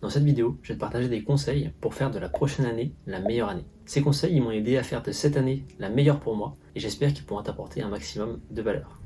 Dans cette vidéo, je vais te partager des conseils pour faire de la prochaine année la meilleure année. Ces conseils ils m'ont aidé à faire de cette année la meilleure pour moi et j'espère qu'ils pourront t'apporter un maximum de valeur.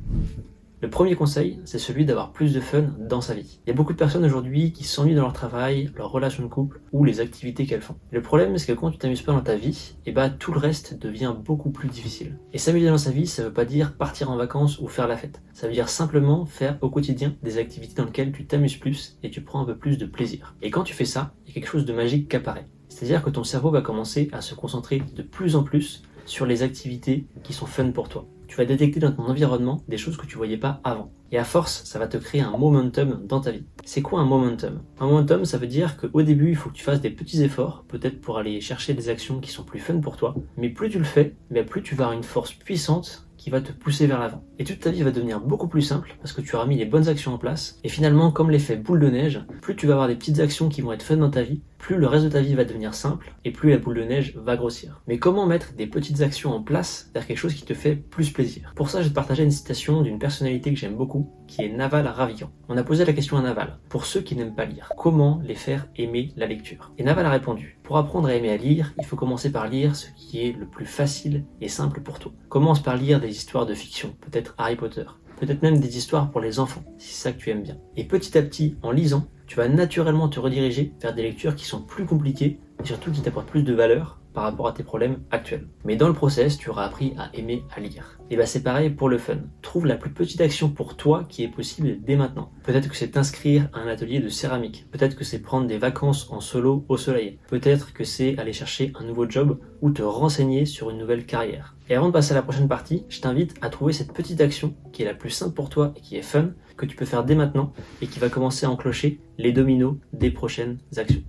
Le premier conseil, c'est celui d'avoir plus de fun dans sa vie. Il y a beaucoup de personnes aujourd'hui qui s'ennuient dans leur travail, leur relation de couple ou les activités qu'elles font. Le problème, c'est que quand tu t'amuses pas dans ta vie, tout le reste devient beaucoup plus difficile. Et s'amuser dans sa vie, ça veut pas dire partir en vacances ou faire la fête. Ça veut dire simplement faire au quotidien des activités dans lesquelles tu t'amuses plus et tu prends un peu plus de plaisir. Et quand tu fais ça, il y a quelque chose de magique qui apparaît. C'est-à-dire que ton cerveau va commencer à se concentrer de plus en plus sur les activités qui sont fun pour toi. Tu vas détecter dans ton environnement des choses que tu voyais pas avant. Et à force, ça va te créer un momentum dans ta vie. C'est quoi un momentum? Un momentum, ça veut dire qu'au début, il faut que tu fasses des petits efforts, peut-être pour aller chercher des actions qui sont plus fun pour toi. Mais plus tu le fais, plus tu vas avoir une force puissante qui va te pousser vers l'avant. Et toute ta vie va devenir beaucoup plus simple parce que tu auras mis les bonnes actions en place. Et finalement, comme l'effet boule de neige, plus tu vas avoir des petites actions qui vont être fun dans ta vie, plus le reste de ta vie va devenir simple et plus la boule de neige va grossir. Mais comment mettre des petites actions en place vers quelque chose qui te fait plus plaisir? Pour ça, je vais te partager une citation d'une personnalité que j'aime beaucoup, qui est Naval Ravikant. On a posé la question à Naval, pour ceux qui n'aiment pas lire, comment les faire aimer la lecture? Et Naval a répondu, pour apprendre à aimer à lire, il faut commencer par lire ce qui est le plus facile et simple pour toi. Commence par lire des histoires de fiction, peut-être Harry Potter, peut-être même des histoires pour les enfants, si c'est ça que tu aimes bien. Et petit à petit, en lisant, tu vas naturellement te rediriger vers des lectures qui sont plus compliquées et surtout qui t'apportent plus de valeur par rapport à tes problèmes actuels. Mais dans le process, tu auras appris à aimer à lire. Et c'est pareil pour le fun. Trouve la plus petite action pour toi qui est possible dès maintenant. Peut-être que c'est t'inscrire à un atelier de céramique. Peut-être que c'est prendre des vacances en solo au soleil. Peut-être que c'est aller chercher un nouveau job ou te renseigner sur une nouvelle carrière. Et avant de passer à la prochaine partie, je t'invite à trouver cette petite action qui est la plus simple pour toi et qui est fun, que tu peux faire dès maintenant et qui va commencer à enclencher les dominos des prochaines actions.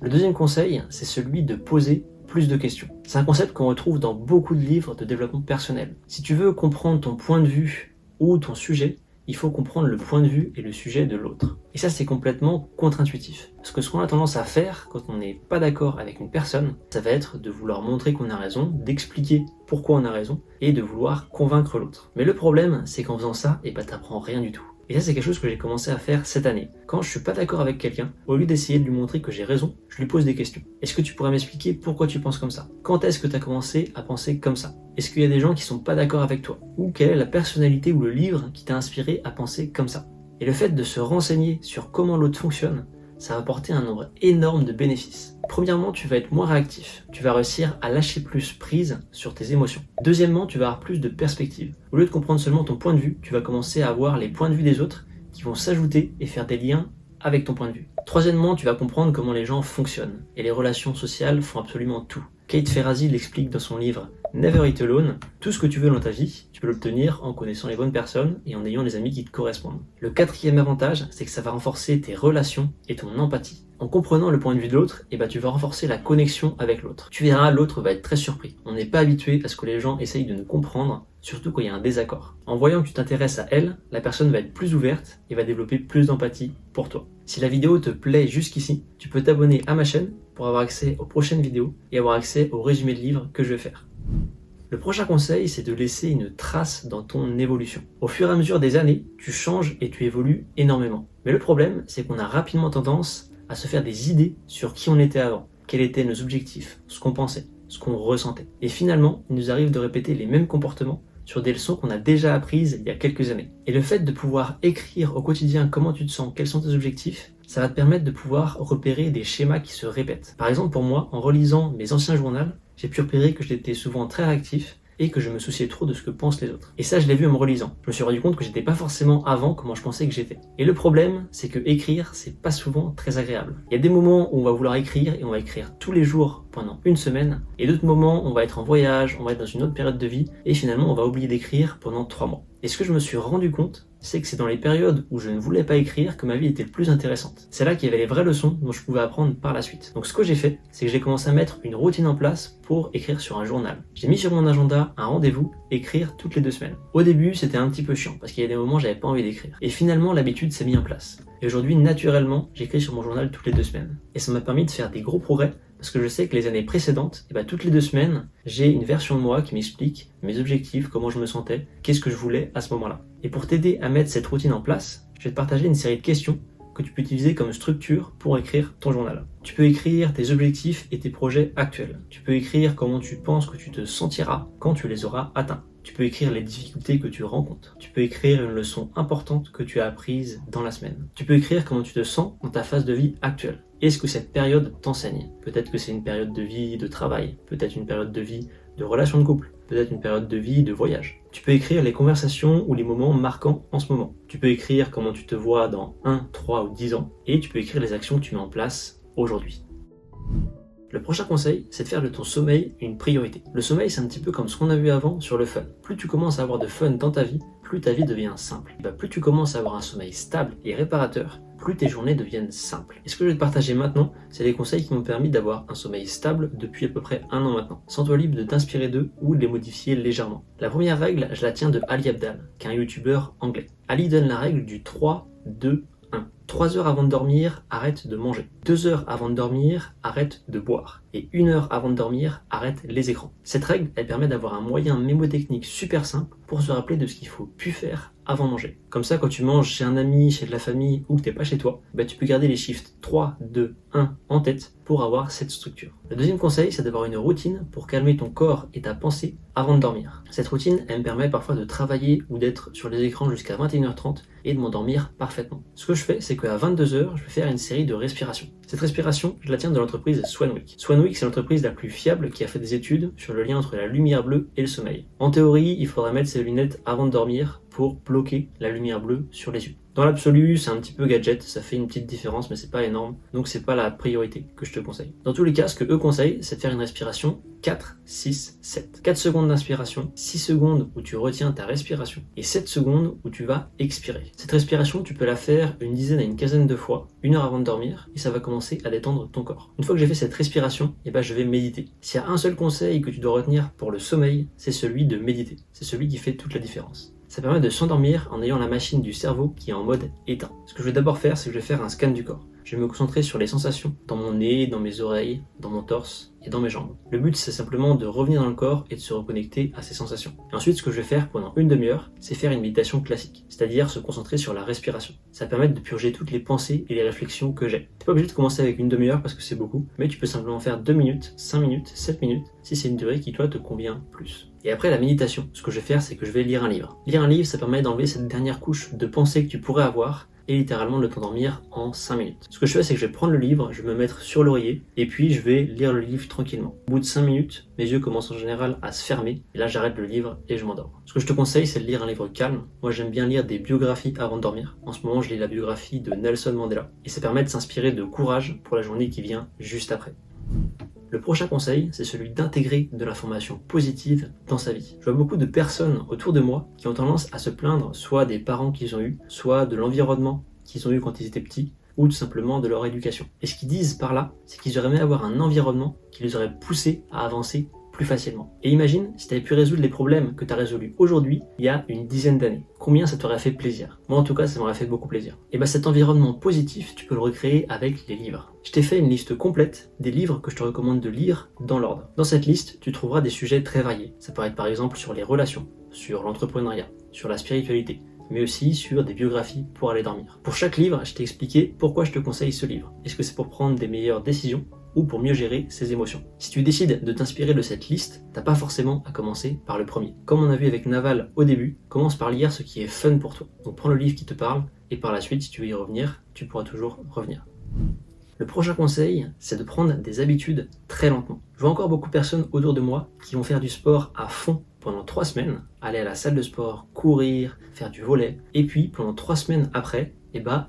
Le deuxième conseil, c'est celui de poser plus de questions. C'est un concept qu'on retrouve dans beaucoup de livres de développement personnel. Si tu veux comprendre ton point de vue ou ton sujet, il faut comprendre le point de vue et le sujet de l'autre. Et ça, c'est complètement contre-intuitif. Parce que ce qu'on a tendance à faire quand on n'est pas d'accord avec une personne, ça va être de vouloir montrer qu'on a raison, d'expliquer pourquoi on a raison et de vouloir convaincre l'autre. Mais le problème, c'est qu'en faisant ça, t'apprends rien du tout. Et ça, c'est quelque chose que j'ai commencé à faire cette année. Quand je suis pas d'accord avec quelqu'un, au lieu d'essayer de lui montrer que j'ai raison, je lui pose des questions. Est-ce que tu pourrais m'expliquer pourquoi tu penses comme ça? Quand est-ce que tu as commencé à penser comme ça? Est-ce qu'il y a des gens qui sont pas d'accord avec toi? Ou quelle est la personnalité ou le livre qui t'a inspiré à penser comme ça? Et le fait de se renseigner sur comment l'autre fonctionne, ça va apporter un nombre énorme de bénéfices. Premièrement, tu vas être moins réactif. Tu vas réussir à lâcher plus prise sur tes émotions. Deuxièmement, tu vas avoir plus de perspective. Au lieu de comprendre seulement ton point de vue, tu vas commencer à voir les points de vue des autres qui vont s'ajouter et faire des liens avec ton point de vue. Troisièmement, tu vas comprendre comment les gens fonctionnent. Et les relations sociales font absolument tout. Kate Ferrazzi l'explique dans son livre Never Eat Alone. Tout ce que tu veux dans ta vie, tu peux l'obtenir en connaissant les bonnes personnes et en ayant les amis qui te correspondent. Le quatrième avantage, c'est que ça va renforcer tes relations et ton empathie. En comprenant le point de vue de l'autre, tu vas renforcer la connexion avec l'autre. Tu verras, l'autre va être très surpris. On n'est pas habitué à ce que les gens essayent de nous comprendre, surtout quand il y a un désaccord. En voyant que tu t'intéresses à elle, la personne va être plus ouverte et va développer plus d'empathie pour toi. Si la vidéo te plaît jusqu'ici, tu peux t'abonner à ma chaîne pour avoir accès aux prochaines vidéos et avoir accès au résumé de livres que je vais faire. Le prochain conseil, c'est de laisser une trace dans ton évolution. Au fur et à mesure des années, tu changes et tu évolues énormément. Mais le problème, c'est qu'on a rapidement tendance à se faire des idées sur qui on était avant, quels étaient nos objectifs, ce qu'on pensait, ce qu'on ressentait. Et finalement, il nous arrive de répéter les mêmes comportements sur des leçons qu'on a déjà apprises il y a quelques années. Et le fait de pouvoir écrire au quotidien comment tu te sens, quels sont tes objectifs, ça va te permettre de pouvoir repérer des schémas qui se répètent. Par exemple, pour moi, en relisant mes anciens journaux, j'ai pu repérer que j'étais souvent très réactif et que je me souciais trop de ce que pensent les autres. Et ça, je l'ai vu en me relisant. Je me suis rendu compte que j'étais pas forcément avant comment je pensais que j'étais. Et le problème, c'est que écrire, c'est pas souvent très agréable. Il y a des moments où on va vouloir écrire et on va écrire tous les jours pendant une semaine, et d'autres moments, on va être en voyage, on va être dans une autre période de vie, et finalement, on va oublier d'écrire pendant 3 mois. Et ce que je me suis rendu compte, c'est que c'est dans les périodes où je ne voulais pas écrire que ma vie était le plus intéressante. C'est là qu'il y avait les vraies leçons dont je pouvais apprendre par la suite. Donc ce que j'ai fait, c'est que j'ai commencé à mettre une routine en place pour écrire sur un journal. J'ai mis sur mon agenda un rendez-vous, écrire toutes les 2 semaines. Au début, c'était un petit peu chiant, parce qu'il y a des moments où j'avais pas envie d'écrire. Et finalement, l'habitude s'est mise en place. Et aujourd'hui, naturellement, j'écris sur mon journal toutes les 2 semaines. Et ça m'a permis de faire des gros progrès, parce que je sais que les années précédentes, toutes les 2 semaines, j'ai une version de moi qui m'explique mes objectifs, comment je me sentais, qu'est-ce que je voulais à ce moment-là. Et pour t'aider à mettre cette routine en place, je vais te partager une série de questions que tu peux utiliser comme structure pour écrire ton journal. Tu peux écrire tes objectifs et tes projets actuels. Tu peux écrire comment tu penses que tu te sentiras quand tu les auras atteints. Tu peux écrire les difficultés que tu rencontres. Tu peux écrire une leçon importante que tu as apprise dans la semaine. Tu peux écrire comment tu te sens dans ta phase de vie actuelle. Est-ce que cette période t'enseigne? Peut-être que c'est une période de vie de travail, peut-être une période de vie de relation de couple, peut-être une période de vie de voyage. Tu peux écrire les conversations ou les moments marquants en ce moment. Tu peux écrire comment tu te vois dans 1, 3 ou 10 ans. Et tu peux écrire les actions que tu mets en place aujourd'hui. Le prochain conseil, c'est de faire de ton sommeil une priorité. Le sommeil, c'est un petit peu comme ce qu'on a vu avant sur le fun. Plus tu commences à avoir de fun dans ta vie, plus ta vie devient simple. Plus tu commences à avoir un sommeil stable et réparateur, plus tes journées deviennent simples. Et ce que je vais te partager maintenant, c'est les conseils qui m'ont permis d'avoir un sommeil stable depuis à peu près 1 an maintenant. Sens-toi libre de t'inspirer d'eux ou de les modifier légèrement. La première règle, je la tiens de Ali Abdaal, qui est un youtubeur anglais. Ali donne la règle du 3, 2, 1. 3 heures avant de dormir, arrête de manger. 2 heures avant de dormir, arrête de boire. Et 1 heure avant de dormir, arrête les écrans. Cette règle, elle permet d'avoir un moyen mémotechnique super simple pour se rappeler de ce qu'il faut plus faire avant de manger. Comme ça, quand tu manges chez un ami, chez de la famille ou que t'es pas chez toi, tu peux garder les chiffres 3, 2, 1 en tête pour avoir cette structure. Le deuxième conseil, c'est d'avoir une routine pour calmer ton corps et ta pensée avant de dormir. Cette routine, elle me permet parfois de travailler ou d'être sur les écrans jusqu'à 21h30 et de m'endormir parfaitement. Ce que je fais, c'est qu'à 22h, je vais faire une série de respirations. Cette respiration, je la tiens de l'entreprise Swanwick. Swanwick, c'est l'entreprise la plus fiable qui a fait des études sur le lien entre la lumière bleue et le sommeil. En théorie, il faudrait mettre ses lunettes avant de dormir pour bloquer la lumière bleue sur les yeux. Dans l'absolu, c'est un petit peu gadget, ça fait une petite différence, mais c'est pas énorme, donc c'est pas la priorité que je te conseille. Dans tous les cas, ce que eux conseillent, c'est de faire une respiration 4, 6, 7. 4 secondes d'inspiration, 6 secondes où tu retiens ta respiration, et 7 secondes où tu vas expirer. Cette respiration, tu peux la faire une dizaine à une quinzaine de fois, 1 heure avant de dormir, et ça va commencer à détendre ton corps. Une fois que j'ai fait cette respiration, je vais méditer. S'il y a un seul conseil que tu dois retenir pour le sommeil, c'est celui de méditer. C'est celui qui fait toute la différence. Ça permet de s'endormir en ayant la machine du cerveau qui est en mode éteint. Ce que je vais d'abord faire, c'est que je vais faire un scan du corps. Je vais me concentrer sur les sensations dans mon nez, dans mes oreilles, dans mon torse et dans mes jambes. Le but, c'est simplement de revenir dans le corps et de se reconnecter à ces sensations. Et ensuite, ce que je vais faire pendant une demi-heure, c'est faire une méditation classique, c'est-à-dire se concentrer sur la respiration. Ça permet de purger toutes les pensées et les réflexions que j'ai. T'es pas obligé de commencer avec une demi-heure parce que c'est beaucoup, mais tu peux simplement faire 2 minutes, 5 minutes, 7 minutes, si c'est une durée qui toi te convient plus. Et après la méditation, ce que je vais faire, c'est que je vais lire un livre. Lire un livre, ça permet d'enlever cette dernière couche de pensée que tu pourrais avoir et littéralement de t'endormir en 5 minutes. Ce que je fais, c'est que je vais prendre le livre, je vais me mettre sur l'oreiller et puis je vais lire le livre tranquillement. Au bout de 5 minutes, mes yeux commencent en général à se fermer et là j'arrête le livre et je m'endors. Ce que je te conseille, c'est de lire un livre calme. Moi, j'aime bien lire des biographies avant de dormir. En ce moment, je lis la biographie de Nelson Mandela et ça permet de s'inspirer de courage pour la journée qui vient juste après. Le prochain conseil, c'est celui d'intégrer de l'information positive dans sa vie. Je vois beaucoup de personnes autour de moi qui ont tendance à se plaindre soit des parents qu'ils ont eus, soit de l'environnement qu'ils ont eu quand ils étaient petits, ou tout simplement de leur éducation. Et ce qu'ils disent par là, c'est qu'ils auraient aimé avoir un environnement qui les aurait poussés à avancer plus facilement. Et imagine si tu avais pu résoudre les problèmes que tu as résolus aujourd'hui, il y a une dizaine d'années. Combien ça t'aurait fait plaisir? Moi en tout cas, ça m'aurait fait beaucoup plaisir. Et cet environnement positif, tu peux le recréer avec les livres. Je t'ai fait une liste complète des livres que je te recommande de lire dans l'ordre. Dans cette liste, tu trouveras des sujets très variés. Ça peut être par exemple sur les relations, sur l'entrepreneuriat, sur la spiritualité, mais aussi sur des biographies pour aller dormir. Pour chaque livre, je t'ai expliqué pourquoi je te conseille ce livre. Est-ce que c'est pour prendre des meilleures décisions ou pour mieux gérer ses émotions? Si tu décides de t'inspirer de cette liste, t'as pas forcément à commencer par le premier. Comme on a vu avec Naval au début, commence par lire ce qui est fun pour toi. Donc prends le livre qui te parle et par la suite, si tu veux y revenir, tu pourras toujours revenir. Le prochain conseil, c'est de prendre des habitudes très lentement. Je vois encore beaucoup de personnes autour de moi qui vont faire du sport à fond pendant 3 semaines, aller à la salle de sport, courir, faire du volley, et puis pendant 3 semaines après,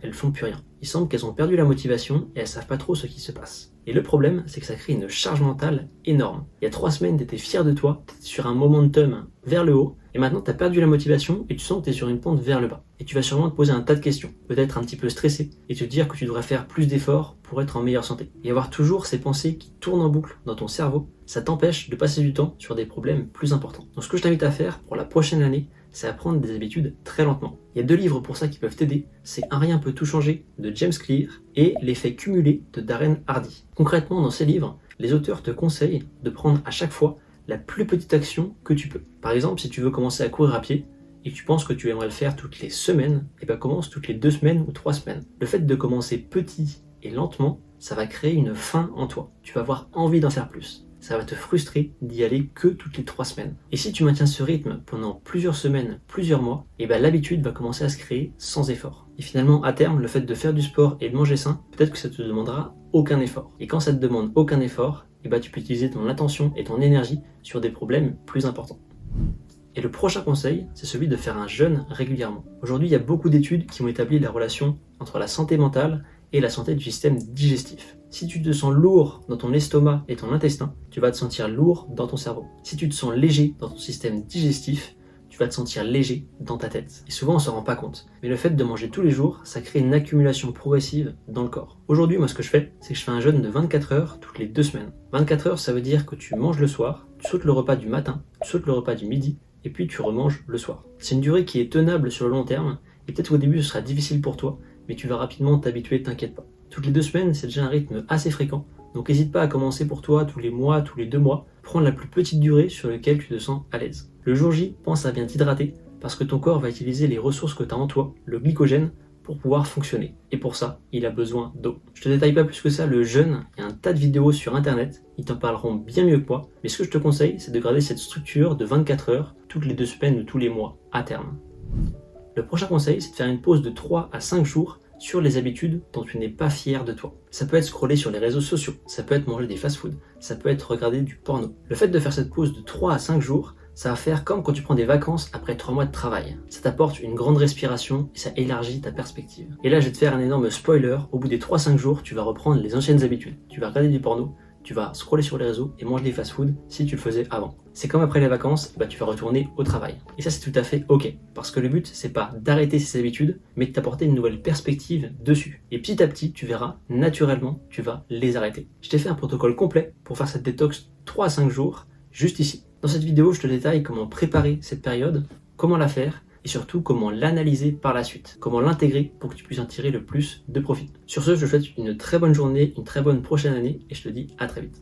elles font plus rien. Il semble qu'elles ont perdu la motivation et elles savent pas trop ce qui se passe. Et le problème, c'est que ça crée une charge mentale énorme. Il y a 3 semaines, tu étais fier de toi, tu étais sur un momentum vers le haut, et maintenant tu as perdu la motivation et tu sens que tu es sur une pente vers le bas. Et tu vas sûrement te poser un tas de questions, peut-être un petit peu stressé, et te dire que tu devrais faire plus d'efforts pour être en meilleure santé. Et avoir toujours ces pensées qui tournent en boucle dans ton cerveau, ça t'empêche de passer du temps sur des problèmes plus importants. Donc ce que je t'invite à faire pour la prochaine année, c'est apprendre des habitudes très lentement. Il y a 2 livres pour ça qui peuvent t'aider. C'est Un rien peut tout changer de James Clear et L'effet cumulé de Darren Hardy. Concrètement, dans ces livres, les auteurs te conseillent de prendre à chaque fois la plus petite action que tu peux. Par exemple, si tu veux commencer à courir à pied, et que tu penses que tu aimerais le faire toutes les semaines, et ben commence toutes les 2 semaines ou 3 semaines. Le fait de commencer petit et lentement, ça va créer une faim en toi. Tu vas avoir envie d'en faire plus. Ça va te frustrer d'y aller que toutes les 3 semaines. Et si tu maintiens ce rythme pendant plusieurs semaines, plusieurs mois, et ben l'habitude va commencer à se créer sans effort. Et finalement, à terme, le fait de faire du sport et de manger sain, peut-être que ça te demandera aucun effort. Et quand ça te demande aucun effort, et ben tu peux utiliser ton attention et ton énergie sur des problèmes plus importants. Et le prochain conseil, c'est celui de faire un jeûne régulièrement. Aujourd'hui, il y a beaucoup d'études qui ont établi la relation entre la santé mentale et la santé du système digestif. Si tu te sens lourd dans ton estomac et ton intestin, tu vas te sentir lourd dans ton cerveau. Si tu te sens léger dans ton système digestif, tu vas te sentir léger dans ta tête. Et souvent on s'en rend pas compte. Mais le fait de manger tous les jours, ça crée une accumulation progressive dans le corps. Aujourd'hui, moi ce que je fais, c'est que je fais un jeûne de 24 heures toutes les 2 semaines. 24 heures, ça veut dire que tu manges le soir, tu sautes le repas du matin, tu sautes le repas du midi, et puis tu remanges le soir. C'est une durée qui est tenable sur le long terme, et peut-être au début ce sera difficile pour toi, mais tu vas rapidement t'habituer, t'inquiète pas. Toutes les 2 semaines, c'est déjà un rythme assez fréquent, donc n'hésite pas à commencer pour toi tous les mois, tous les 2 mois, prendre la plus petite durée sur laquelle tu te sens à l'aise. Le jour J, pense à bien t'hydrater, parce que ton corps va utiliser les ressources que tu as en toi, le glycogène, pour pouvoir fonctionner. Et pour ça, il a besoin d'eau. Je te détaille pas plus que ça le jeûne, il y a un tas de vidéos sur internet, ils t'en parleront bien mieux que moi, mais ce que je te conseille, c'est de garder cette structure de 24 heures, toutes les 2 semaines ou tous les mois, à terme. Le prochain conseil, c'est de faire une pause de 3 à 5 jours sur les habitudes dont tu n'es pas fier de toi. Ça peut être scroller sur les réseaux sociaux, ça peut être manger des fast-food, ça peut être regarder du porno. Le fait de faire cette pause de 3 à 5 jours, ça va faire comme quand tu prends des vacances après 3 mois de travail. Ça t'apporte une grande respiration et ça élargit ta perspective. Et là, je vais te faire un énorme spoiler, au bout des 3-5 jours, tu vas reprendre les anciennes habitudes. Tu vas regarder du porno, tu vas scroller sur les réseaux et manger des fast-food si tu le faisais avant. C'est comme après les vacances, bah tu vas retourner au travail. Et ça, c'est tout à fait ok, parce que le but, c'est pas d'arrêter ces habitudes, mais de t'apporter une nouvelle perspective dessus. Et petit à petit, tu verras, naturellement, tu vas les arrêter. Je t'ai fait un protocole complet pour faire cette détox 3 à 5 jours, juste ici. Dans cette vidéo, je te détaille comment préparer cette période, comment la faire, et surtout comment l'analyser par la suite, comment l'intégrer pour que tu puisses en tirer le plus de profit. Sur ce, je te souhaite une très bonne journée, une très bonne prochaine année, et je te dis à très vite.